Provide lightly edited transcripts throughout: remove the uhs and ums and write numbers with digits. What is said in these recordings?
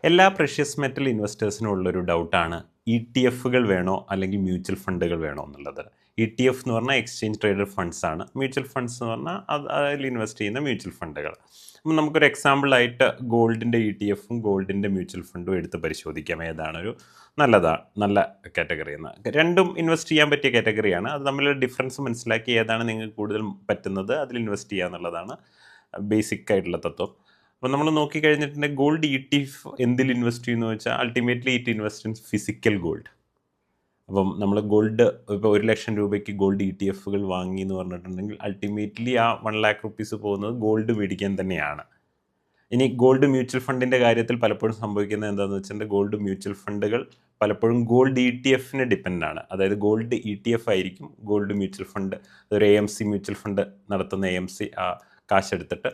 എല്ലാ precious metal ഇൻവെസ്റ്റേഴ്സിനും ഉള്ളൊരു ഡൗട്ടാണ് ETF-കൾ വേണോ അല്ലെങ്കിൽ മ്യൂച്വൽ ഫണ്ടുകൾ വേണോ എന്നുള്ളത്. ETF എന്ന് പറഞ്ഞാൽ എക്സ്ചേഞ്ച് ട്രേഡഡ് ഫണ്ട്സ് ആണ്. മ്യൂച്വൽ ഫണ്ട്സ് എന്ന് പറഞ്ഞാൽ അതിൽ ഇൻവെസ്റ്റ് ചെയ്യുന്ന മ്യൂച്വൽ ഫണ്ടുകൾ. അപ്പം നമുക്കൊരു എക്സാമ്പിളായിട്ട് ഗോൾഡിൻ്റെ ETF-ഉം ഗോൾഡിൻ്റെ മ്യൂച്വൽ ഫണ്ടും എടുത്ത് പരിശോധിക്കാം. ഏതാണ് ഒരു നല്ല കാറ്റഗറി എന്ന്. രണ്ടും ഇൻവെസ്റ്റ് ചെയ്യാൻ പറ്റിയ കാറ്റഗറിയാണ്. അത് തമ്മിലുള്ള ഡിഫറൻസ് മനസ്സിലാക്കി ഏതാണ് നിങ്ങൾക്ക് കൂടുതൽ പറ്റുന്നത് അതിൽ ഇൻവെസ്റ്റ് ചെയ്യുക എന്നുള്ളതാണ് ബേസിക് ആയിട്ടുള്ള തത്വം. അപ്പോൾ നമ്മൾ നോക്കിക്കഴിഞ്ഞിട്ടുണ്ടെങ്കിൽ ഗോൾഡ് ETF എന്തിൽ ഇൻവെസ്റ്റ് ചെയ്യുന്നു വെച്ചാൽ ultimately it invest in physical gold. അപ്പം നമ്മൾ ഗോൾഡ് ഇപ്പോൾ 1 ലക്ഷം രൂപയ്ക്ക് ഗോൾഡ് ETF-കൾ വാങ്ങി എന്ന് പറഞ്ഞിട്ടുണ്ടെങ്കിൽ അൾട്ടിമേറ്റ്ലി ആ 1 lakh rupees പോകുന്നത് ഗോൾഡ് മേടിക്കാൻ തന്നെയാണ്. ഇനി ഗോൾഡ് മ്യൂച്വൽ ഫണ്ടിൻ്റെ കാര്യത്തിൽ പലപ്പോഴും സംഭവിക്കുന്നത് എന്താണെന്ന് വെച്ചിട്ടുണ്ടെങ്കിൽ ഗോൾഡ് മ്യൂച്വൽ ഫണ്ടുകൾ പലപ്പോഴും ഗോൾഡ് ETF-ന് ഡിപ്പെൻഡ് ആണ്. അതായത് ഗോൾഡ് ETF ആയിരിക്കും ഗോൾഡ് മ്യൂച്വൽ ഫണ്ട്. അതൊരു AMC മ്യൂച്വൽ ഫണ്ട് നടത്തുന്ന AMC ആ കാശെടുത്തിട്ട്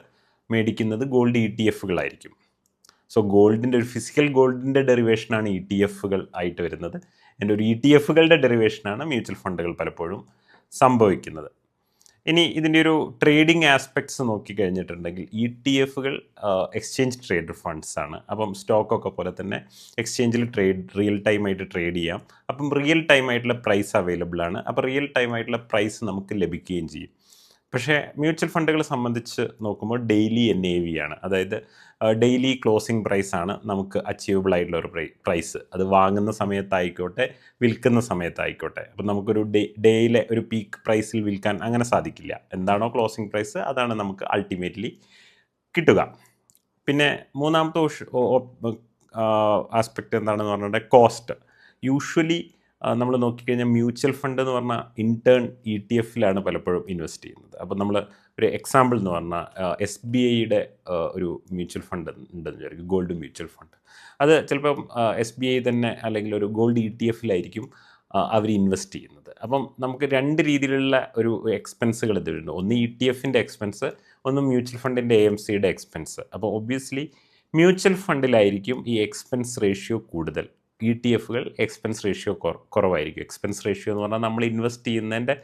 മേടിക്കുന്നത് ഗോൾഡ് ETF-കളായിരിക്കും. സോ ഗോൾഡിൻ്റെ ഒരു ഫിസിക്കൽ ഗോൾഡിൻ്റെ ഡെറിവേഷനാണ് ETF-കൾ ആയിട്ട് വരുന്നത്. എൻ്റെ ഒരു ETF-കളുടെ ഡെറിവേഷനാണ് മ്യൂച്വൽ ഫണ്ടുകൾ പലപ്പോഴും സംഭവിക്കുന്നത്. ഇനി ഇതിൻ്റെ ഒരു ട്രേഡിംഗ് ആസ്പെക്ട്സ് നോക്കിക്കഴിഞ്ഞിട്ടുണ്ടെങ്കിൽ ETF-കൾ എക്സ്ചേഞ്ച് ട്രേഡ് ഫണ്ട്സ് ആണ്. അപ്പം സ്റ്റോക്കൊക്കെ പോലെ തന്നെ എക്സ്ചേഞ്ചിൽ റിയൽ ടൈമായിട്ട് ട്രേഡ് ചെയ്യാം. അപ്പം റിയൽ ടൈമായിട്ടുള്ള പ്രൈസ് അവൈലബിൾ ആണ്. അപ്പോൾ റിയൽ ടൈമായിട്ടുള്ള പ്രൈസ് നമുക്ക് ലഭിക്കുകയും ചെയ്യും. പക്ഷേ മ്യൂച്വൽ ഫണ്ടുകളെ സംബന്ധിച്ച് നോക്കുമ്പോൾ ഡെയിലി NAV ആണ്. അതായത് ഡെയിലി ക്ലോസിംഗ് പ്രൈസാണ് നമുക്ക് അച്ചീവബിൾ ആയിട്ടുള്ള ഒരു പ്രൈസ്. അത് വാങ്ങുന്ന സമയത്തായിക്കോട്ടെ വിൽക്കുന്ന സമയത്തായിക്കോട്ടെ. അപ്പം നമുക്കൊരു ഡേയിലെ ഒരു പീക്ക് പ്രൈസിൽ വിൽക്കാൻ അങ്ങനെ സാധിക്കില്ല. എന്താണോ ക്ലോസിംഗ് പ്രൈസ് അതാണ് നമുക്ക് അൾട്ടിമേറ്റ്ലി കിട്ടുക. പിന്നെ മൂന്നാമത്തെ ആസ്പെക്റ്റ് എന്താണെന്ന് പറഞ്ഞിട്ടുണ്ടെങ്കിൽ കോസ്റ്റ്. യൂഷ്വലി നമ്മൾ നോക്കിക്കഴിഞ്ഞാൽ മ്യൂച്വൽ ഫണ്ട് എന്ന് പറഞ്ഞാൽ ഇൻറ്റേൺ ETF-ലാണ് പലപ്പോഴും ഇൻവെസ്റ്റ് ചെയ്യുന്നത്. അപ്പോൾ നമ്മൾ ഒരു എക്സാമ്പിൾ എന്ന് പറഞ്ഞാൽ SBIയുടെ ഒരു മ്യൂച്വൽ ഫണ്ട് ഉണ്ടെന്ന് വിചാരിക്കും, ഗോൾഡ് മ്യൂച്വൽ ഫണ്ട്. അത് ചിലപ്പം SBI തന്നെ അല്ലെങ്കിൽ ഒരു ഗോൾഡ് ETF-ലായിരിക്കും അവർ ഇൻവെസ്റ്റ് ചെയ്യുന്നത്. അപ്പം നമുക്ക് രണ്ട് രീതിയിലുള്ള ഒരു എക്സ്പെൻസുകൾ ഇതിലുണ്ട്. ഒന്ന് ETF-ൻ്റെ എക്സ്പെൻസ്, ഒന്ന് മ്യൂച്വൽ ഫണ്ടിൻ്റെ AMCയുടെ എക്സ്പെൻസ്. അപ്പോൾ ഒബ്വിയസ്ലി മ്യൂച്വൽ ഫണ്ടിലായിരിക്കും ഈ എക്സ്പെൻസ് റേഷ്യോ കൂടുതൽ. ETF-കൾ എക്സ്പെൻസ് റേഷ്യോ കുറവായിരിക്കും. എക്സ്പെൻസ് റേഷ്യോ എന്ന് പറഞ്ഞാൽ നമ്മൾ ഇൻവെസ്റ്റ് ചെയ്യുന്നതിൻ്റെ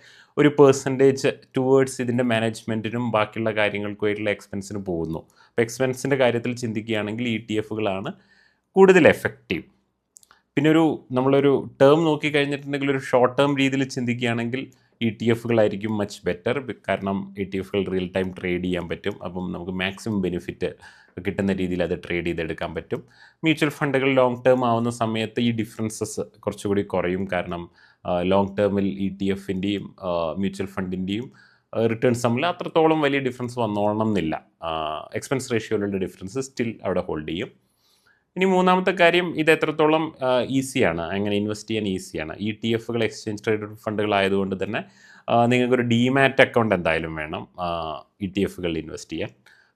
ഒരു പെർസെൻറ്റേജ് ടുവേർഡ്സ് ഇതിൻ്റെ മാനേജ്മെൻറ്റിനും ബാക്കിയുള്ള കാര്യങ്ങൾക്കുമായിട്ടുള്ള എക്സ്പെൻസിന് പോകുന്നു. അപ്പോൾ എക്സ്പെൻസിൻ്റെ കാര്യത്തിൽ ചിന്തിക്കുകയാണെങ്കിൽ ETF-കളാണ് കൂടുതൽ എഫക്റ്റീവ്. പിന്നെ നമ്മളൊരു ടേം നോക്കിക്കഴിഞ്ഞിട്ടുണ്ടെങ്കിൽ ഒരു ഷോർട്ട് ടേം രീതിയിൽ ചിന്തിക്കുകയാണെങ്കിൽ ETF-കളായിരിക്കും മച്ച് ബെറ്റർ. കാരണം ETF-കൾ റിയൽ ടൈം ട്രേഡ് ചെയ്യാൻ പറ്റും. അപ്പം നമുക്ക് മാക്സിമം ബെനിഫിറ്റ് കിട്ടുന്ന രീതിയിൽ അത് ട്രേഡ് ചെയ്തെടുക്കാൻ പറ്റും. മ്യൂച്വൽ ഫണ്ടുകൾ ലോങ് ടേം ആവുന്ന സമയത്ത് ഈ ഡിഫറൻസസ് കുറച്ചുകൂടി കുറയും. കാരണം ലോങ് ടേമിൽ ETF-ൻ്റെയും മ്യൂച്വൽ ഫണ്ടിൻ്റെയും റിട്ടേൺസ് തമ്മിൽ അത്രത്തോളം വലിയ ഡിഫറൻസ് വന്നോളണം എന്നില്ല. എക്സ്പെൻസ് റേഷ്യോയിലുള്ള ഡിഫറൻസ് സ്റ്റിൽ അവിടെ ഹോൾഡ് ചെയ്യും. ഇനി മൂന്നാമത്തെ കാര്യം, ഇത് എത്രത്തോളം ഈസിയാണ്, അങ്ങനെ ഇൻവെസ്റ്റ് ചെയ്യാൻ ഈസിയാണ്. ETF-കൾ എക്സ്ചേഞ്ച് ട്രേഡഡ് ഫണ്ടുകളായതുകൊണ്ട് തന്നെ നിങ്ങൾക്കൊരു DMAT അക്കൗണ്ട് എന്തായാലും വേണം ETF-കളിൽ ഇൻവെസ്റ്റ് ചെയ്യാൻ.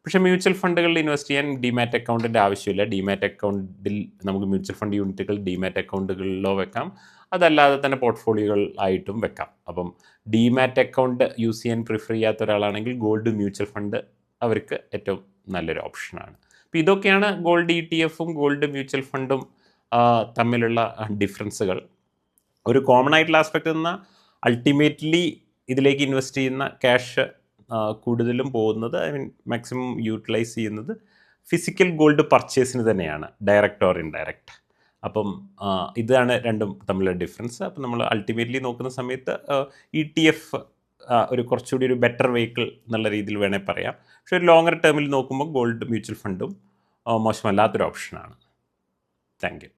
പക്ഷേ മ്യൂച്വൽ ഫണ്ടുകളിൽ ഇൻവെസ്റ്റ് ചെയ്യാൻ DMAT അക്കൗണ്ടിൻ്റെ ആവശ്യമില്ല. DMAT അക്കൗണ്ടിൽ നമുക്ക് മ്യൂച്വൽ ഫണ്ട് യൂണിറ്റുകൾ DMAT അക്കൗണ്ടുകളിലോ വെക്കാം, അതല്ലാതെ തന്നെ പോർട്ട്ഫോളിയോകൾ ആയിട്ടും വെക്കാം. അപ്പം DMAT അക്കൗണ്ട് യൂസ് ചെയ്യാൻ പ്രിഫർ ചെയ്യാത്ത ഒരാളാണെങ്കിൽ ഗോൾഡ് മ്യൂച്വൽ ഫണ്ട് അവർക്ക് ഏറ്റവും നല്ലൊരു ഓപ്ഷനാണ്. അപ്പോൾ ഇതൊക്കെയാണ് ഗോൾഡ് ETF-ഉം ഗോൾഡ് മ്യൂച്വൽ ഫണ്ടും തമ്മിലുള്ള ഡിഫറൻസുകൾ. ഒരു കോമൺ ആയിട്ടുള്ള ആസ്പെക്റ്റ് എന്നാൽ അൾട്ടിമേറ്റ്ലി ഇതിലേക്ക് ഇൻവെസ്റ്റ് ചെയ്യുന്ന ക്യാഷ് കൂടുതലും പോകുന്നത്, മാക്സിമം യൂട്ടിലൈസ് ചെയ്യുന്നത് ഫിസിക്കൽ ഗോൾഡ് പർച്ചേസിന് തന്നെയാണ്, ഡയറക്റ്റ് ഓർ ഇൻഡയറക്റ്റ്. അപ്പം ഇതാണ് രണ്ടും തമ്മിലുള്ള ഡിഫറൻസ്. അപ്പം നമ്മൾ അൾട്ടിമേറ്റ്ലി നോക്കുന്ന സമയത്ത് ETF ഒരു കുറച്ചുകൂടി ഒരു ബെറ്റർ വെഹിക്കിൾ എന്നുള്ള രീതിയിൽ വേണേൽ പറയാം. പക്ഷേ ഒരു ലോങ്ങർ ടേമിൽ നോക്കുമ്പോൾ ഗോൾഡ് മ്യൂച്വൽ ഫണ്ടും മോശമല്ലാത്തൊരു ഓപ്ഷനാണ്. Thank you.